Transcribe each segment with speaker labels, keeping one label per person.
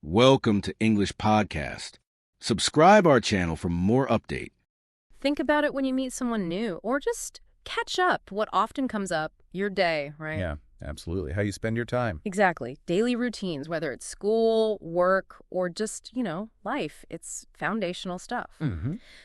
Speaker 1: Welcome to English Podcast. Subscribe our channel for more update.
Speaker 2: Think about it when you meet someone new, or just catch up. What often comes up, your day, right?
Speaker 3: Yeah, absolutely. How you spend your time.
Speaker 2: Exactly. Daily routines, whether it's school, work, or just, life. It's foundational stuff.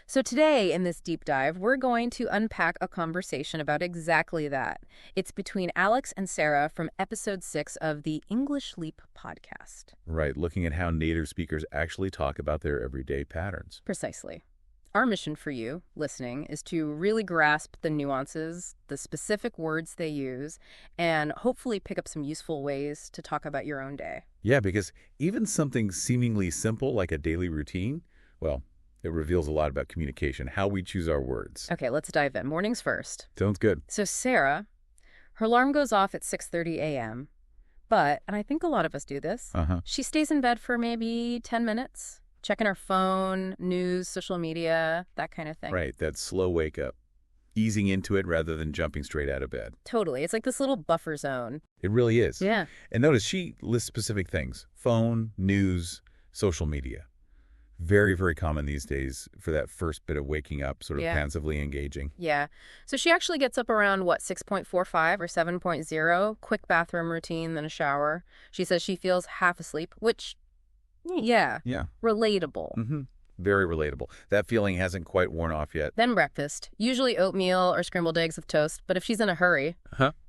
Speaker 2: So today, in this deep dive, we're going to unpack a conversation about exactly that. It's between Alex and Sarah from episode 6 of the English Leap podcast.
Speaker 3: Right, looking at how native speakers actually talk about their everyday patterns.
Speaker 2: Precisely. Our mission for you, listening, is to really grasp the nuances, the specific words they use, and hopefully pick up some useful ways to talk about your own day.
Speaker 3: Yeah, because even something seemingly simple like a daily routine, well, it reveals a lot about communication, how we choose our words.
Speaker 2: Okay, let's dive in. Mornings first.
Speaker 3: Sounds good.
Speaker 2: So Sarah, her alarm goes off at 6:30 a.m., but, and I think a lot of us do this, she stays in bed for maybe 10 minutes. Checking her phone, news, social media, that kind of thing.
Speaker 3: Right, that slow wake up. Easing into it rather than jumping straight out of bed.
Speaker 2: Totally. It's like this little buffer zone.
Speaker 3: It really is.
Speaker 2: Yeah.
Speaker 3: And notice she lists specific things. Phone, news, social media. Very, very common these days for that first bit of waking up, sort of passively engaging.
Speaker 2: Yeah. So she actually gets up around, 6.45 or 7.0, quick bathroom routine, then a shower. She says she feels half asleep, which... Yeah. Relatable.
Speaker 3: Very relatable. That feeling hasn't quite worn off yet.
Speaker 2: Then breakfast. Usually oatmeal or scrambled eggs with toast, but if she's in a hurry,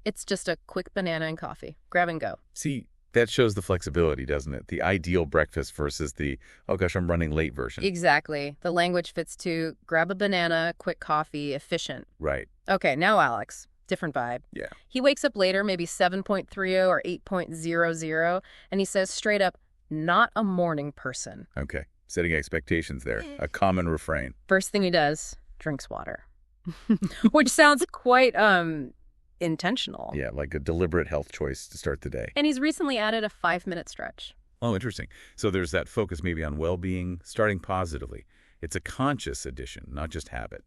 Speaker 2: it's just a quick banana and coffee. Grab and go.
Speaker 3: See, that shows the flexibility, doesn't it? The ideal breakfast versus the, oh gosh, I'm running late version.
Speaker 2: Exactly. The language fits to grab a banana, quick coffee, efficient.
Speaker 3: Right.
Speaker 2: Okay, now Alex. Different vibe.
Speaker 3: Yeah.
Speaker 2: He wakes up later, maybe 7.30 or 8.00, and he says straight up, not a morning person.
Speaker 3: Okay. Setting expectations there. A common refrain.
Speaker 2: First thing he does, drinks water. Which sounds quite intentional.
Speaker 3: Yeah, like a deliberate health choice to start the day.
Speaker 2: And he's recently added a 5-minute stretch.
Speaker 3: Oh, interesting. So there's that focus maybe on well-being, starting positively. It's a conscious addition, not just habit.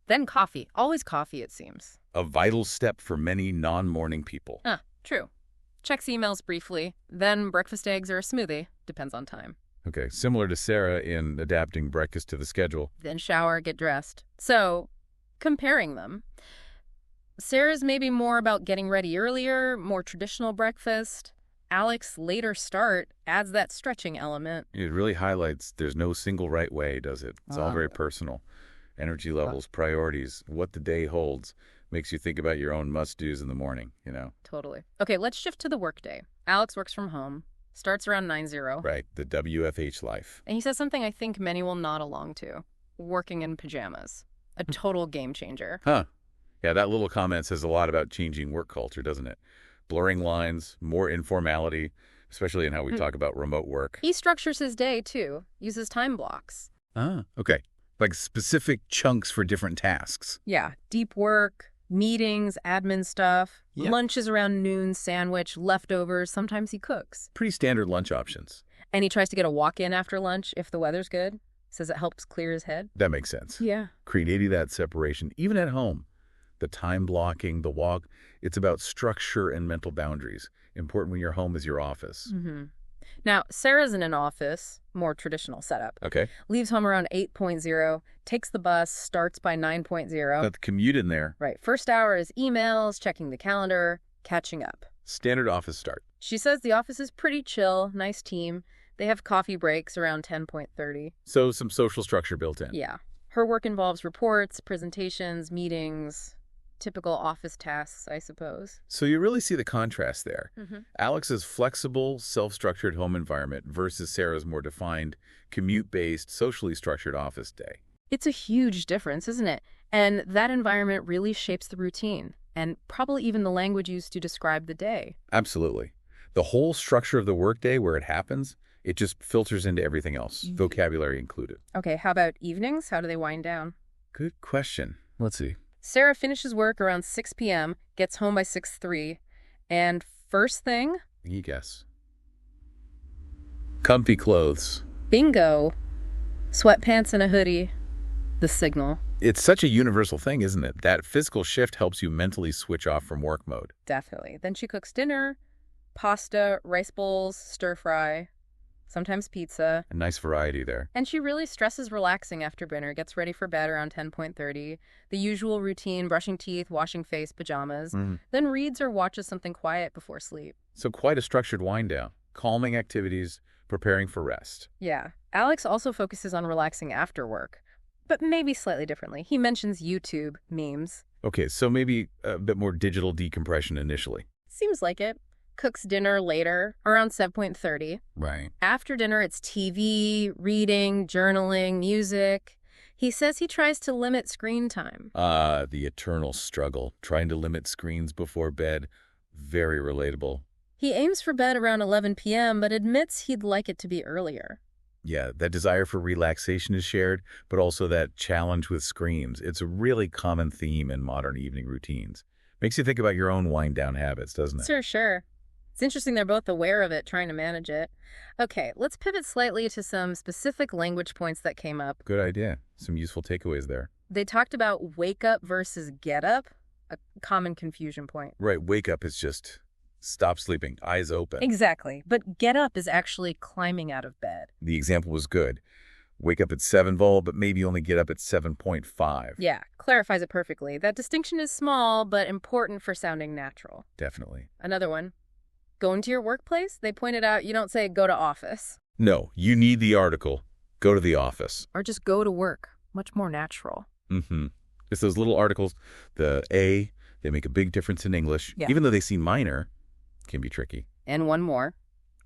Speaker 2: Then coffee. Always coffee, it seems.
Speaker 3: A vital step for many non-morning people.
Speaker 2: True. Checks emails briefly, then breakfast eggs or a smoothie. Depends on time.
Speaker 3: Okay, similar to Sarah in adapting breakfast to the schedule.
Speaker 2: Then shower, get dressed. So, comparing them, Sarah's maybe more about getting ready earlier, more traditional breakfast. Alex, later start, adds that stretching element.
Speaker 3: It really highlights there's no single right way, does it? It's all very personal. Energy levels, priorities, what the day holds. Makes you think about your own must-dos in the morning,
Speaker 2: Totally. Okay, let's shift to the workday. Alex works from home, starts around 9:00.
Speaker 3: Right, the WFH life.
Speaker 2: And he says something I think many will nod along to. Working in pajamas. A total game changer.
Speaker 3: Yeah, that little comment says a lot about changing work culture, doesn't it? Blurring lines, more informality, especially in how we talk about remote work.
Speaker 2: He structures his day, too. Uses time blocks.
Speaker 3: Okay. Like specific chunks for different tasks.
Speaker 2: Yeah, deep work, meetings, admin stuff, lunches around noon, sandwich, leftovers. Sometimes he cooks.
Speaker 3: Pretty standard lunch options.
Speaker 2: And he tries to get a walk-in after lunch if the weather's good. Says it helps clear his head.
Speaker 3: That makes sense.
Speaker 2: Yeah.
Speaker 3: Creating that separation, even at home. The time blocking, the walk, it's about structure and mental boundaries. Important when your home is your office.
Speaker 2: Now, Sarah's in an office, more traditional setup.
Speaker 3: Okay.
Speaker 2: Leaves home around 8.0, takes the bus, starts by 9.0.
Speaker 3: Got the commute in there.
Speaker 2: Right. First hour is emails, checking the calendar, catching up.
Speaker 3: Standard office start.
Speaker 2: She says the office is pretty chill, nice team. They have coffee breaks around 10.30.
Speaker 3: So some social structure built in.
Speaker 2: Yeah. Her work involves reports, presentations, meetings, typical office tasks, I suppose.
Speaker 3: So you really see the contrast there. Alex's flexible, self-structured home environment versus Sarah's more defined, commute-based, socially structured office day.
Speaker 2: It's a huge difference, isn't it? And that environment really shapes the routine, and probably even the language used to describe the day.
Speaker 3: Absolutely. The whole structure of the workday, where it happens, it just filters into everything else, vocabulary included.
Speaker 2: Okay, how about evenings? How do they wind down?
Speaker 3: Good question. Let's see.
Speaker 2: Sarah finishes work around 6 p.m., gets home by 6:03, and first thing?
Speaker 3: You guess. Comfy clothes.
Speaker 2: Bingo. Sweatpants and a hoodie. The signal.
Speaker 3: It's such a universal thing, isn't it? That physical shift helps you mentally switch off from work mode.
Speaker 2: Definitely. Then she cooks dinner, pasta, rice bowls, stir fry. sometimes pizza.
Speaker 3: A nice variety there.
Speaker 2: And she really stresses relaxing after dinner, gets ready for bed around 10:30. The usual routine, brushing teeth, washing face, pajamas. Then reads or watches something quiet before sleep.
Speaker 3: So quite a structured wind down. Calming activities, preparing for rest.
Speaker 2: Yeah. Alex also focuses on relaxing after work, but maybe slightly differently. He mentions YouTube, memes.
Speaker 3: Okay, so maybe a bit more digital decompression initially.
Speaker 2: Seems like it. Cooks dinner later, around 7:30.
Speaker 3: Right.
Speaker 2: After dinner, it's TV, reading, journaling, music. He says he tries to limit screen time.
Speaker 3: The eternal struggle, trying to limit screens before bed. Very relatable.
Speaker 2: He aims for bed around 11 p.m., but admits he'd like it to be earlier.
Speaker 3: Yeah, that desire for relaxation is shared, but also that challenge with screens. It's a really common theme in modern evening routines. Makes you think about your own wind-down habits, doesn't it?
Speaker 2: Sure. It's interesting they're both aware of it, trying to manage it. Okay, let's pivot slightly to some specific language points that came up.
Speaker 3: Good idea. Some useful takeaways there.
Speaker 2: They talked about wake up versus get up, a common confusion point.
Speaker 3: Right, wake up is just stop sleeping, eyes open.
Speaker 2: Exactly, but get up is actually climbing out of bed.
Speaker 3: The example was good. Wake up at 7 vol, but maybe only get up at 7.5.
Speaker 2: Yeah, clarifies it perfectly. That distinction is small, but important for sounding natural.
Speaker 3: Definitely.
Speaker 2: Another one. Going to your workplace? They pointed out you don't say go to office.
Speaker 3: No, you need the article. Go to the office.
Speaker 2: Or just go to work. Much more natural.
Speaker 3: It's those little articles, the A, they make a big difference in English.
Speaker 2: Yeah.
Speaker 3: Even though they seem minor, can be tricky.
Speaker 2: And one more.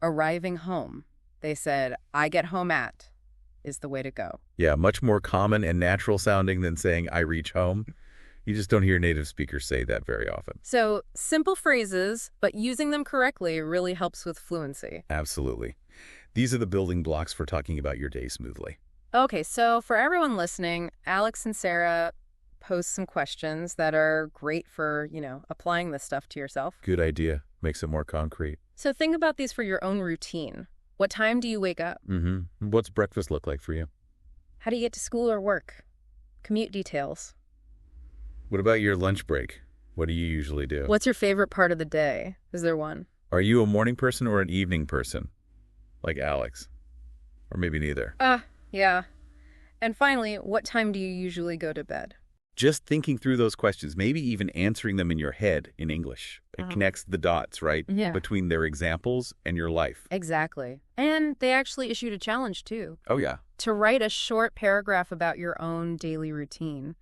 Speaker 2: Arriving home. They said, I get home at is the way to go.
Speaker 3: Yeah, much more common and natural sounding than saying I reach home. You just don't hear native speakers say that very often.
Speaker 2: So, simple phrases, but using them correctly really helps with fluency.
Speaker 3: Absolutely. These are the building blocks for talking about your day smoothly.
Speaker 2: Okay, so for everyone listening, Alex and Sarah post some questions that are great for, applying this stuff to yourself.
Speaker 3: Good idea. Makes it more concrete.
Speaker 2: So think about these for your own routine. What time do you wake up?
Speaker 3: What's breakfast look like for you?
Speaker 2: How do you get to school or work? Commute details.
Speaker 3: What about your lunch break? What do you usually do?
Speaker 2: What's your favorite part of the day? Is there one?
Speaker 3: Are you a morning person or an evening person? Like Alex? Or maybe neither?
Speaker 2: Yeah. And finally, what time do you usually go to bed?
Speaker 3: Just thinking through those questions, maybe even answering them in your head in English. It connects the dots, right?
Speaker 2: Yeah.
Speaker 3: Between their examples and your life.
Speaker 2: Exactly. And they actually issued a challenge, too.
Speaker 3: Oh, yeah.
Speaker 2: To write a short paragraph about your own daily routine.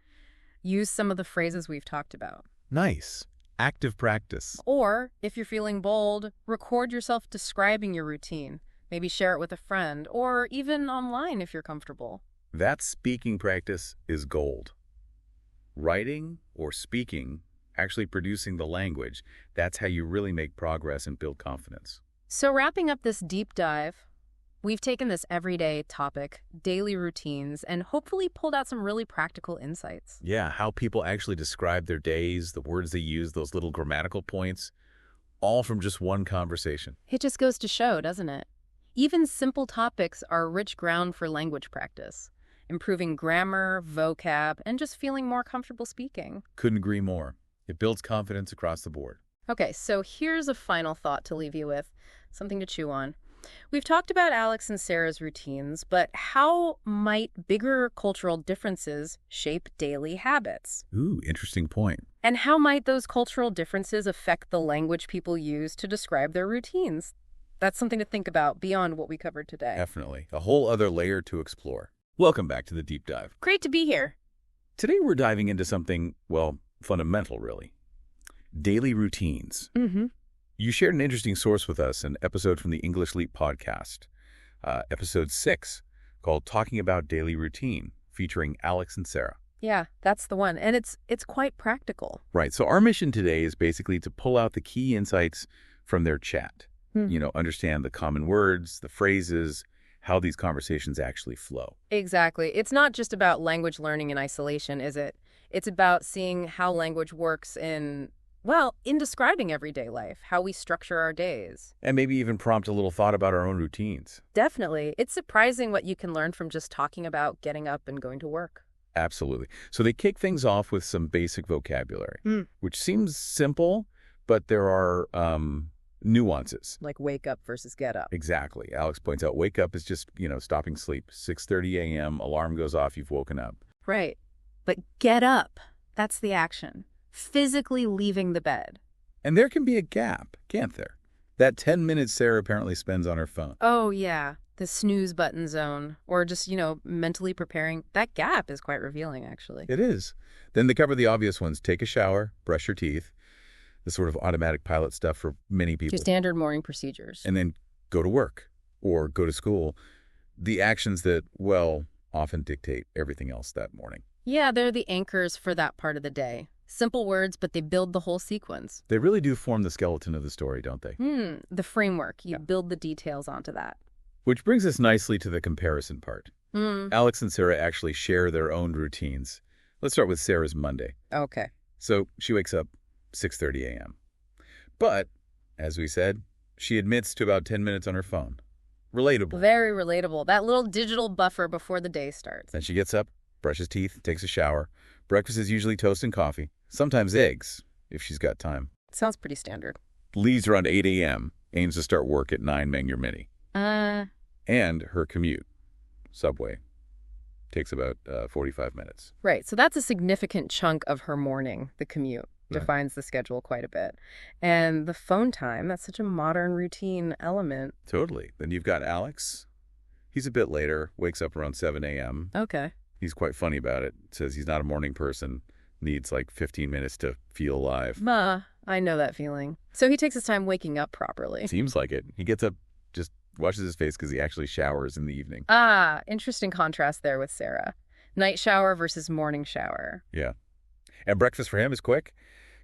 Speaker 2: Use some of the phrases we've talked about.
Speaker 3: Nice. Active practice.
Speaker 2: Or, if you're feeling bold, record yourself describing your routine. Maybe share it with a friend, or even online if you're comfortable.
Speaker 3: That speaking practice is gold. Writing or speaking, actually producing the language, that's how you really make progress and build confidence.
Speaker 2: So wrapping up this deep dive, we've taken this everyday topic, daily routines, and hopefully pulled out some really practical insights.
Speaker 3: Yeah, how people actually describe their days, the words they use, those little grammatical points, all from just one conversation.
Speaker 2: It just goes to show, doesn't it? Even simple topics are rich ground for language practice, improving grammar, vocab, and just feeling more comfortable speaking.
Speaker 3: Couldn't agree more. It builds confidence across the board.
Speaker 2: Okay, so here's a final thought to leave you with, something to chew on. We've talked about Alex and Sarah's routines, but how might bigger cultural differences shape daily habits?
Speaker 3: Ooh, interesting point.
Speaker 2: And how might those cultural differences affect the language people use to describe their routines? That's something to think about beyond what we covered today.
Speaker 3: Definitely. A whole other layer to explore. Welcome back to the Deep Dive.
Speaker 2: Great to be here.
Speaker 3: Today we're diving into something, well, fundamental, really. Daily routines. You shared an interesting source with us, an episode from the English Leap podcast, episode 6, called Talking About Daily Routine, featuring Alex and Sarah.
Speaker 2: Yeah, that's the one. And it's quite practical.
Speaker 3: Right. So our mission today is basically to pull out the key insights from their chat. Understand the common words, the phrases, how these conversations actually flow.
Speaker 2: Exactly. It's not just about language learning in isolation, is it? It's about seeing how language works in describing everyday life, how we structure our days.
Speaker 3: And maybe even prompt a little thought about our own routines.
Speaker 2: Definitely. It's surprising what you can learn from just talking about getting up and going to work.
Speaker 3: Absolutely. So they kick things off with some basic vocabulary, which seems simple, but there are nuances.
Speaker 2: Like wake up versus get up.
Speaker 3: Exactly. Alex points out wake up is just, stopping sleep. 6:30 a.m., alarm goes off, you've woken up.
Speaker 2: Right. But get up, that's the action. Physically leaving the bed.
Speaker 3: And there can be a gap, can't there? That 10 minutes Sarah apparently spends on her phone.
Speaker 2: Oh, yeah. The snooze button zone. Or just, mentally preparing. That gap is quite revealing, actually.
Speaker 3: It is. Then they cover the obvious ones. Take a shower, brush your teeth, the sort of automatic pilot stuff for many people.
Speaker 2: Your standard morning procedures.
Speaker 3: And then go to work or go to school. The actions that, well, often dictate everything else that morning.
Speaker 2: Yeah, they're the anchors for that part of the day. Simple words, but they build the whole sequence.
Speaker 3: They really do form the skeleton of the story, don't they?
Speaker 2: The framework. You build the details onto that.
Speaker 3: Which brings us nicely to the comparison part. Alex and Sarah actually share their own routines. Let's start with Sarah's Monday.
Speaker 2: Okay.
Speaker 3: So she wakes up 6:30 a.m. But, as we said, she admits to about 10 minutes on her phone. Relatable.
Speaker 2: Very relatable. That little digital buffer before the day starts.
Speaker 3: Then she gets up, brushes teeth, takes a shower. Breakfast is usually toast and coffee. Sometimes eggs, if she's got time.
Speaker 2: Sounds pretty standard.
Speaker 3: Leaves around 8 a.m., aims to start work at 9 Menger Mini. And her commute, subway, takes about 45 minutes.
Speaker 2: Right. So that's a significant chunk of her morning, the commute.
Speaker 3: Right.
Speaker 2: Defines the schedule quite a bit. And the phone time, that's such a modern routine element.
Speaker 3: Totally. Then you've got Alex. He's a bit later, wakes up around 7 a.m.
Speaker 2: Okay.
Speaker 3: He's quite funny about it. Says he's not a morning person, needs like 15 minutes to feel alive.
Speaker 2: I know that feeling. So he takes his time waking up properly.
Speaker 3: Seems like it. He gets up, just washes his face because he actually showers in the evening.
Speaker 2: Interesting contrast there with Sarah. Night shower versus morning shower.
Speaker 3: Yeah. And breakfast for him is quick.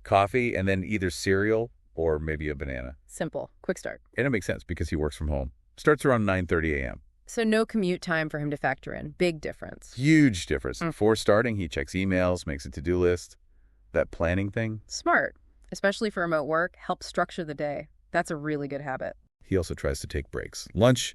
Speaker 3: Coffee and then either cereal or maybe a banana.
Speaker 2: Simple. Quick start.
Speaker 3: And it makes sense because he works from home. Starts around 9:30 a.m.
Speaker 2: So no commute time for him to factor in. Big difference.
Speaker 3: Huge difference. Before starting, he checks emails, makes a to-do list. That planning thing.
Speaker 2: Smart. Especially for remote work, helps structure the day. That's a really good habit.
Speaker 3: He also tries to take breaks. Lunch,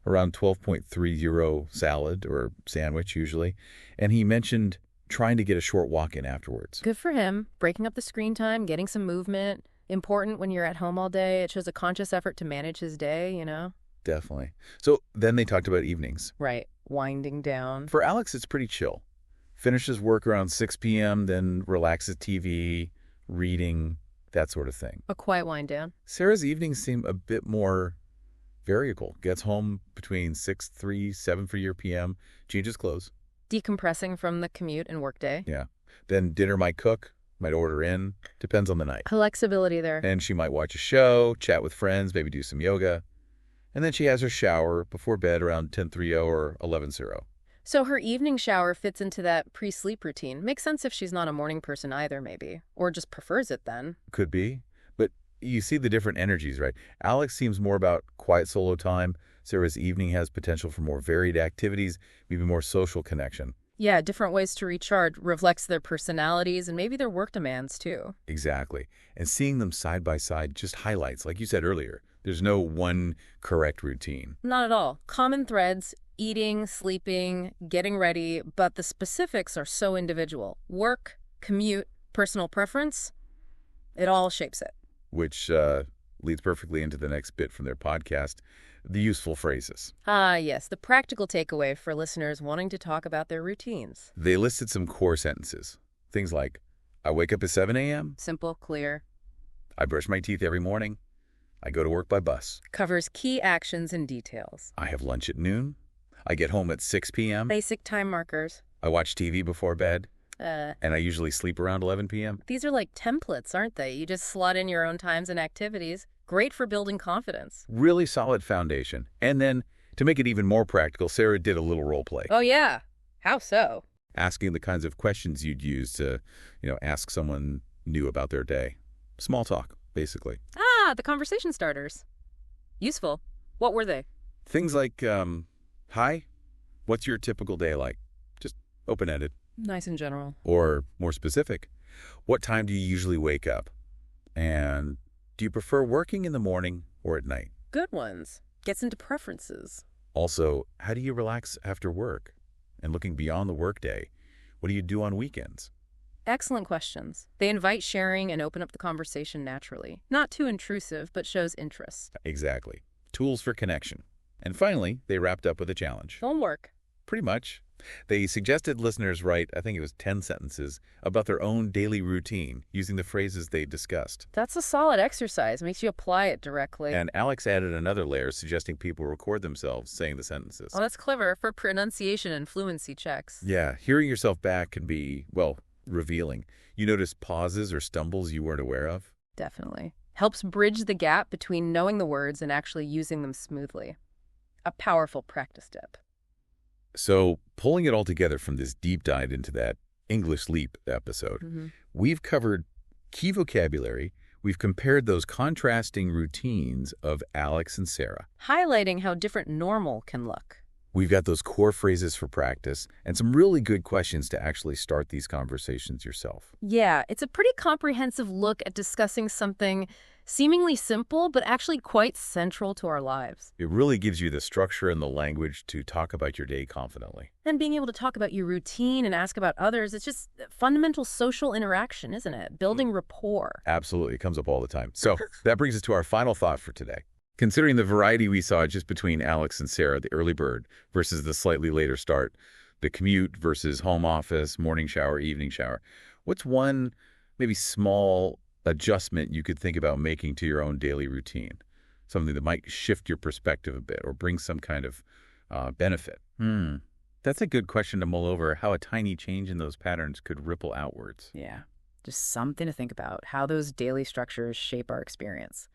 Speaker 3: around 12.3 euro salad or sandwich usually. And he mentioned trying to get a short walk in afterwards.
Speaker 2: Good for him. Breaking up the screen time, getting some movement. Important when you're at home all day. It shows a conscious effort to manage his day,
Speaker 3: Definitely. So then they talked about evenings.
Speaker 2: Right. Winding down.
Speaker 3: For Alex, it's pretty chill. Finishes work around 6 p.m., then relaxes TV, reading, that sort of thing.
Speaker 2: A quiet wind down.
Speaker 3: Sarah's evenings seem a bit more variable. Gets home between 6:03, 7 p.m., changes clothes.
Speaker 2: Decompressing from the commute and workday.
Speaker 3: Yeah. Then dinner might cook, might order in. Depends on the night.
Speaker 2: Flexibility there.
Speaker 3: And she might watch a show, chat with friends, maybe do some yoga. And then she has her shower before bed around 10:30 or 11:00.
Speaker 2: So her evening shower fits into that pre-sleep routine. Makes sense if she's not a morning person either, maybe. Or just prefers it then.
Speaker 3: Could be. But you see the different energies, right? Alex seems more about quiet solo time. Sarah's evening has potential for more varied activities, maybe more social connection.
Speaker 2: Yeah, different ways to recharge reflects their personalities and maybe their work demands too.
Speaker 3: Exactly. And seeing them side by side just highlights, like you said earlier, there's no one correct routine.
Speaker 2: Not at all. Common threads, eating, sleeping, getting ready, but the specifics are so individual. Work, commute, personal preference, it all shapes it.
Speaker 3: Which leads perfectly into the next bit from their podcast, the useful phrases.
Speaker 2: Yes, the practical takeaway for listeners wanting to talk about their routines.
Speaker 3: They listed some core sentences. Things like, I wake up at 7 a.m.
Speaker 2: Simple, clear.
Speaker 3: I brush my teeth every morning. I go to work by bus.
Speaker 2: Covers key actions and details.
Speaker 3: I have lunch at noon. I get home at 6 p.m.
Speaker 2: Basic time markers.
Speaker 3: I watch TV before bed. And I usually sleep around 11 p.m.
Speaker 2: These are like templates, aren't they? You just slot in your own times and activities. Great for building confidence.
Speaker 3: Really solid foundation. And then, to make it even more practical, Sarah did a little role play.
Speaker 2: Oh, yeah. How so?
Speaker 3: Asking the kinds of questions you'd use to, ask someone new about their day. Small talk, basically.
Speaker 2: The conversation starters. Useful. What were they?
Speaker 3: Things like, hi, what's your typical day like? Just open-ended.
Speaker 2: Nice and general.
Speaker 3: Or more specific, what time do you usually wake up? And do you prefer working in the morning or at night?
Speaker 2: Good ones. Gets into preferences.
Speaker 3: Also, how do you relax after work? And looking beyond the workday, what do you do on weekends?
Speaker 2: Excellent questions. They invite sharing and open up the conversation naturally. Not too intrusive, but shows interest.
Speaker 3: Exactly. Tools for connection. And finally, they wrapped up with a challenge.
Speaker 2: Homework.
Speaker 3: Pretty much. They suggested listeners write, I think it was 10 sentences, about their own daily routine using the phrases they discussed.
Speaker 2: That's a solid exercise. Makes you apply it directly.
Speaker 3: And Alex added another layer suggesting people record themselves saying the sentences.
Speaker 2: Oh, that's clever for pronunciation and fluency checks.
Speaker 3: Yeah, hearing yourself back can be, well, revealing. You notice pauses or stumbles you weren't aware of?
Speaker 2: Definitely. Helps bridge the gap between knowing the words and actually using them smoothly. A powerful practice tip.
Speaker 3: So, pulling it all together from this deep dive into that English Leap episode, we've covered key vocabulary. We've compared those contrasting routines of Alex and Sarah.
Speaker 2: Highlighting how different normal can look.
Speaker 3: We've got those core phrases for practice and some really good questions to actually start these conversations yourself.
Speaker 2: Yeah, it's a pretty comprehensive look at discussing something seemingly simple, but actually quite central to our lives.
Speaker 3: It really gives you the structure and the language to talk about your day confidently.
Speaker 2: And being able to talk about your routine and ask about others, it's just fundamental social interaction, isn't it? Building rapport.
Speaker 3: Absolutely. It comes up all the time. So that brings us to our final thought for today. Considering the variety we saw just between Alex and Sarah, the early bird versus the slightly later start, the commute versus home office, morning shower, evening shower, what's one maybe small adjustment you could think about making to your own daily routine? Something that might shift your perspective a bit or bring some kind of benefit. That's a good question to mull over, how a tiny change in those patterns could ripple outwards.
Speaker 2: Yeah, just something to think about, how those daily structures shape our experience.